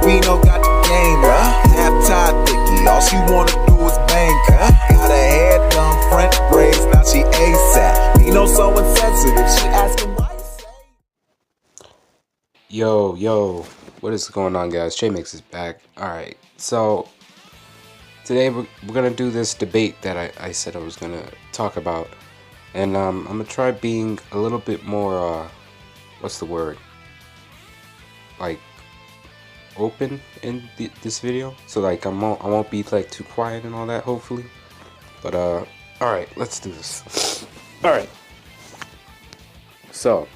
Reno got the game, tap tie thicky, all she wanna do is bang, got her hair done, front braids, now she ASAP. Reno so insensitive, she asking why you say. Yo, what is going on, guys? CheyMix is back. Alright, so today we're gonna do this debate that I said I was gonna talk about. And I'm gonna try being a little bit more, what's the word? Like, open in this video. So like I won't be like too quiet and all that, hopefully. But alright, let's do this. Alright. So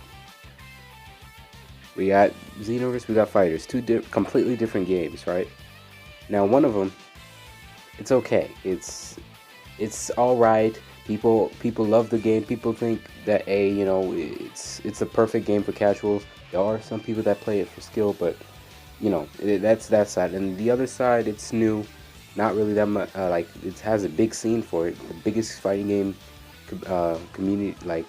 we got Xenoverse, we got FighterZ, two completely different games, right? Now one of them, it's okay. It's all right. People love the game. People think that it's a perfect game for casuals. There are some people that play it for skill, but that's that side. And the other side, it's new, not really that much. Like it has a big scene for it. The biggest fighting game community, like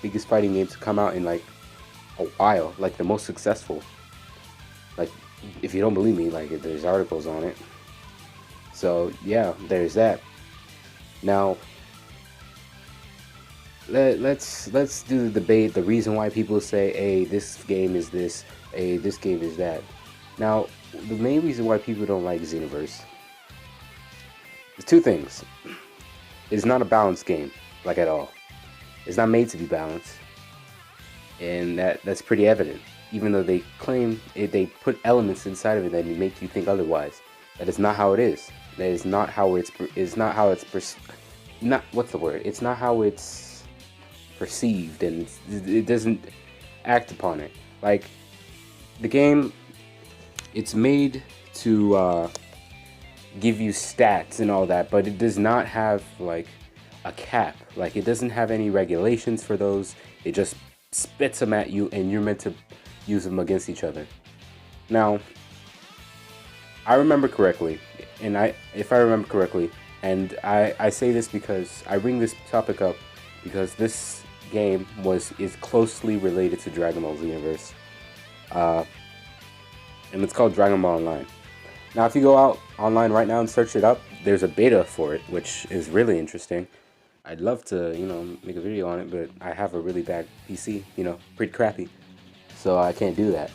biggest fighting game to come out in like a while, like the most successful. Like if you don't believe me, like there's articles on it. So yeah, there's that. Now let's do the debate. The reason why people say, hey, this game is this, hey, this game is that. Now the main reason why people don't like Xenoverse is two things. It's not a balanced game, like at all. It's not made to be balanced, and that's pretty evident. Even though they claim they put elements inside of it that make you think otherwise. That is not how it is. That is not how it's not how it's perceived, and it doesn't act upon it. Like the game, it's made to give you stats and all that, but it does not have like a cap. Like it doesn't have any regulations for those. It just spits them at you, and you're meant to use them against each other. Now, I remember correctly, and if I remember correctly, and I say this because I bring this topic up because this game is closely related to Dragon Ball Xenoverse, and it's called Dragon Ball Online. Now, if you go out online right now and search it up, there's a beta for it, which is really interesting. I'd love to, make a video on it, but I have a really bad PC, pretty crappy, so I can't do that.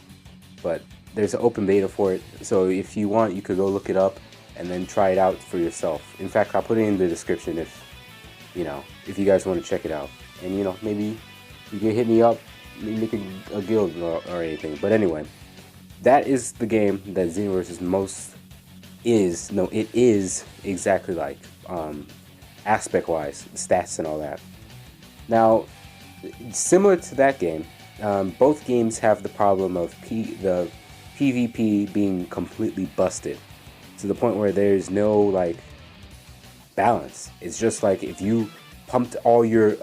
But there's an open beta for it, so if you want, you could go look it up and then try it out for yourself. In fact, I'll put it in the description if you guys want to check it out. And maybe you can hit me up, make a guild or anything. But anyway, that is the game that Xenoverse it is exactly like, aspect-wise, stats and all that. Now, similar to that game, both games have the problem of the PvP being completely busted to the point where there's no like balance. It's just like if you pumped all your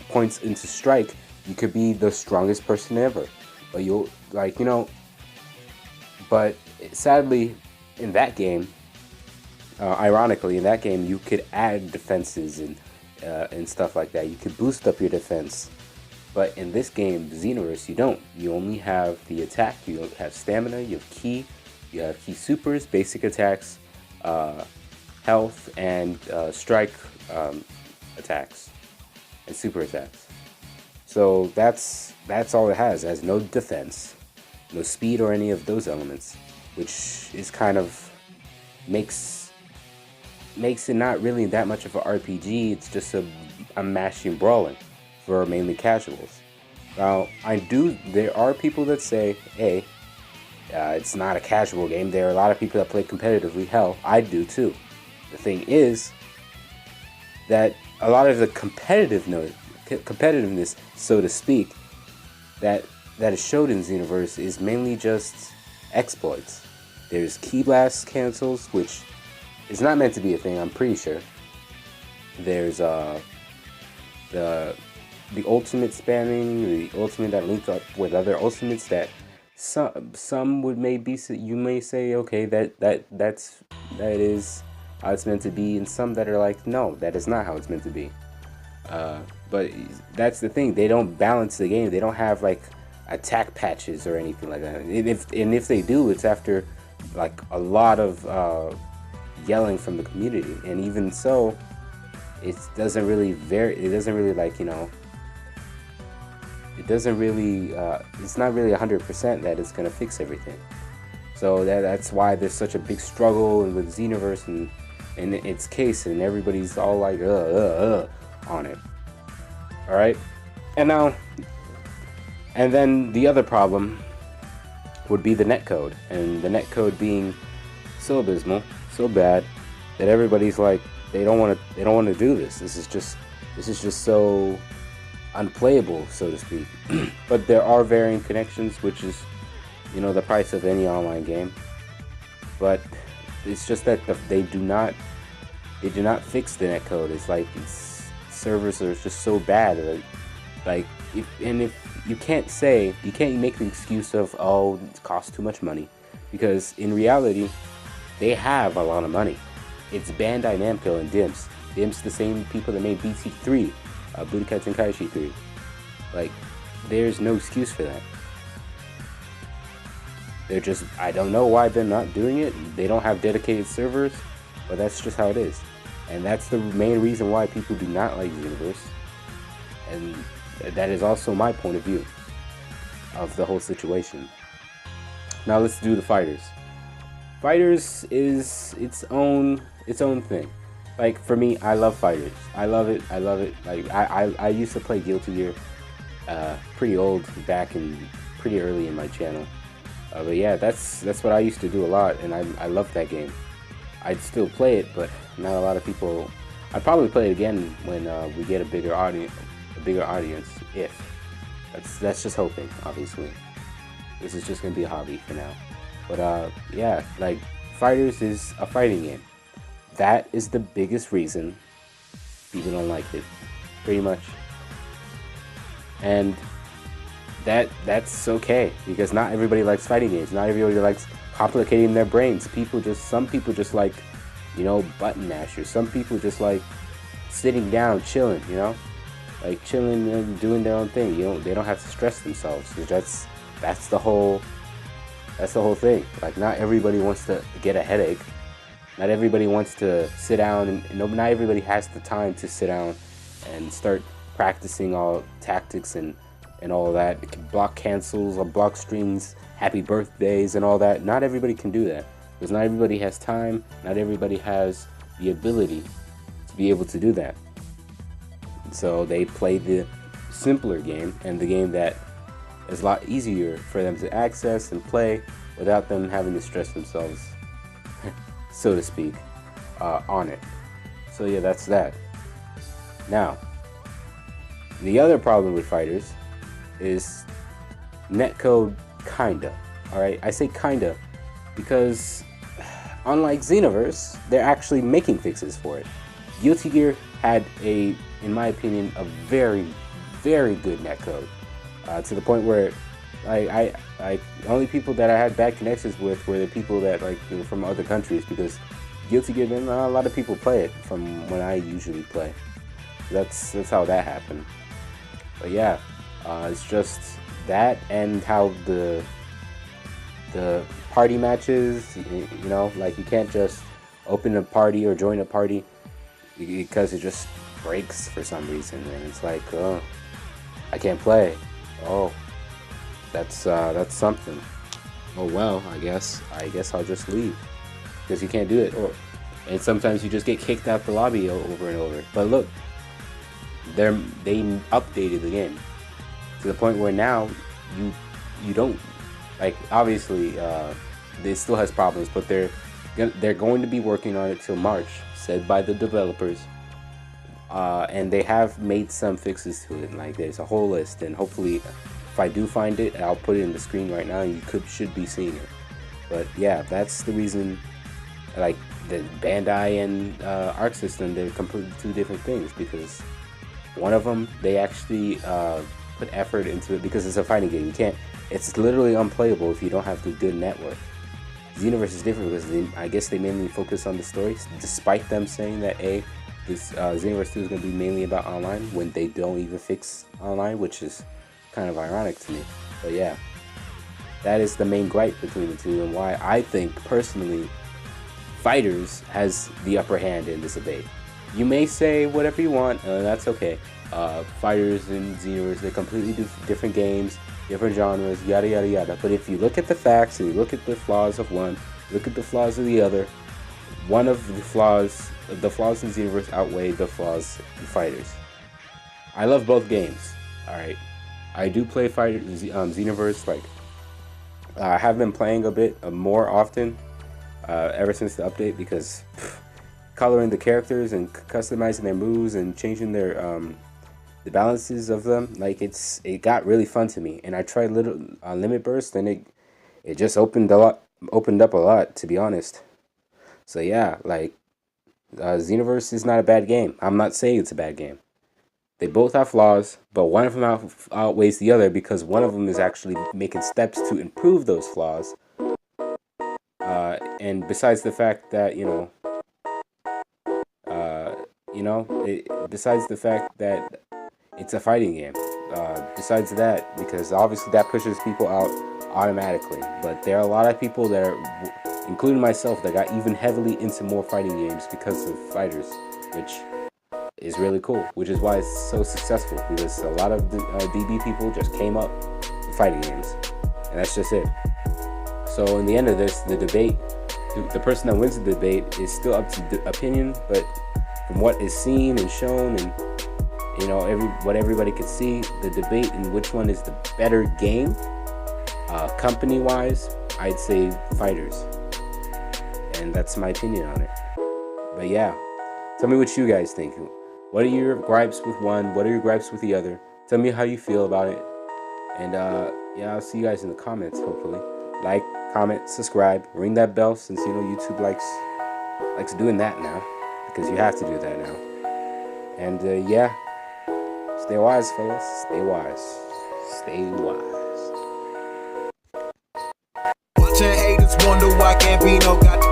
points into strike, you could be the strongest person ever, but but sadly in that game, ironically in that game, you could add defenses and stuff like that. You could boost up your defense. But in this game, Xenoverse, you don't. You only have the attack, you don't have stamina, you have ki supers, basic attacks, health, and strike attacks, and super attacks. So that's all it has. It has no defense, no speed or any of those elements, which is kind of makes it not really that much of an RPG. It's just a mashing brawling for mainly casuals. Now, there are people that say, hey, it's not a casual game. There are a lot of people that play competitively. Hell, I do too. The thing is that a lot of the competitiveness, so to speak, that is showed in Xenoverse is mainly just exploits. There's key blast cancels, which is not meant to be a thing, I'm pretty sure. There's the ultimate spamming, the ultimate that links up with other ultimates that some would you may say, okay, that is how it's meant to be, and some that are like, no, that is not how it's meant to be. But that's the thing, they don't balance the game. They don't have like attack patches or anything like that. And if they do, it's after like a lot of yelling from the community, and even so, it doesn't really like, you know, it doesn't really it's not really 100% that it's gonna fix everything. So that's why there's such a big struggle with Xenoverse and in its case, and everybody's all like on it. All right, and then the other problem would be the netcode, and the netcode being so abysmal, so bad that everybody's like they don't want to do this. This is just so unplayable, so to speak. But there are varying connections, which is, you know, the price of any online game. But it's just that they do not fix the netcode. It's like these servers are just so bad that, if you can't make the excuse of, oh, it costs too much money, because in reality they have a lot of money. It's Bandai Namco and DIMS. DIMS, the same people that made BT3, Budokai Tenkaichi 3. Like, there's no excuse for that. They're just, I don't know why they're not doing it. They don't have dedicated servers, but that's just how it is. And that's the main reason why people do not like Xenoverse. And that is also my point of view of the whole situation. Now let's do the Fighters. Fighters is its own thing. Like, for me, I love Fighters. I love it. Like, I used to play Guilty Gear pretty early in my channel. But yeah, that's what I used to do a lot, and I loved that game. I'd still play it, but not a lot of people. I'd probably play it again when we get a bigger audience. If that's just hoping, obviously. This is just gonna be a hobby for now. But yeah, like, Fighters is a fighting game. That is the biggest reason people don't like it, pretty much. And that's okay, because not everybody likes fighting games. Not everybody likes complicating their brains. Some people just like, you know, button mashers. Some people just like sitting down, chilling, you know, like chilling and doing their own thing. You know, they don't have to stress themselves. That's the whole thing. Like, not everybody wants to get a headache. Not everybody wants to sit down, and not everybody has the time to sit down and start practicing all tactics and all that. Block cancels or block strings, happy birthdays and all that. Not everybody can do that, because not everybody has time. Not everybody has the ability to be able to do that. So they play the simpler game, and the game that is a lot easier for them to access and play without them having to stress themselves, so to speak, on it. So yeah, that's that. Now, the other problem with Fighters is netcode, kinda. Alright, I say kinda because, unlike Xenoverse, they're actually making fixes for it. Guilty Gear had in my opinion, a very, very good netcode. To the point where the only people that I had bad connections with were the people that, like, were from other countries, because Guilty Gear, then a lot of people play it from when I usually play. That's how that happened. But yeah, it's just that, and how the party matches, you know, like, you can't just open a party or join a party because it just breaks for some reason, and it's like, oh, I can't play. Oh, that's something. Oh well, I guess I'll just leave, because you can't do it. And sometimes you just get kicked out the lobby over and over. But look, they updated the game to the point where now you don't, like, obviously it still has problems, but they're going to be working on it till March, said by the developers. And they have made some fixes to it. Like, there's a whole list, and hopefully, if I do find it, I'll put it in the screen right now. You should be seeing it. But yeah, that's the reason. Like, the Bandai and Arc System, they're completely two different things, because one of them, they actually put effort into it, because it's a fighting game. It's literally unplayable if you don't have the good network. Xenoverse is different because I guess they mainly focus on the stories, despite them saying that this Xenoverse 2 is going to be mainly about online, when they don't even fix online, which is kind of ironic to me. But yeah, That is the main gripe between the two, and why I think personally FighterZ has the upper hand in this debate. You may say whatever you want, that's okay. FighterZ and Xenoverse, they're completely different games, different genres, yada yada yada. But if you look at the facts and you look at the flaws of one, look at the flaws of the other, one of the flaws in Xenoverse outweigh the flaws in FighterZ. I love both games. All right, I do play Xenoverse. Like, I have been playing a bit more often ever since the update, because coloring the characters and customizing their moves and changing their the balances of them, like, it got really fun to me. And I tried Limit Burst, and it just opened up a lot, to be honest. So yeah, like, Xenoverse is not a bad game. I'm not saying it's a bad game. They both have flaws, but one of them outweighs the other, because one of them is actually making steps to improve those flaws. And besides the fact that, besides the fact that it's a fighting game, besides that, because obviously that pushes people out automatically. But there are a lot of people that are, including myself, that got even heavily into more fighting games because of FighterZ, which is really cool, which is why it's so successful, because a lot of the DB people just came up with fighting games, and that's just it. So in the end of this, the debate, the person that wins the debate is still up to the opinion, but from what is seen and shown, and what everybody could see, the debate in which one is the better game, company wise, I'd say FighterZ, and that's my opinion on it. But yeah, tell me what you guys think. What are your gripes with one? What are your gripes with the other? Tell me how you feel about it. And yeah, I'll see you guys in the comments, hopefully. Like, comment, subscribe, ring that bell, since YouTube likes doing that now, because you have to do that now. And yeah, stay wise, fellas. Stay wise. Stay wise. Watching haters wonder why can't be no goddamn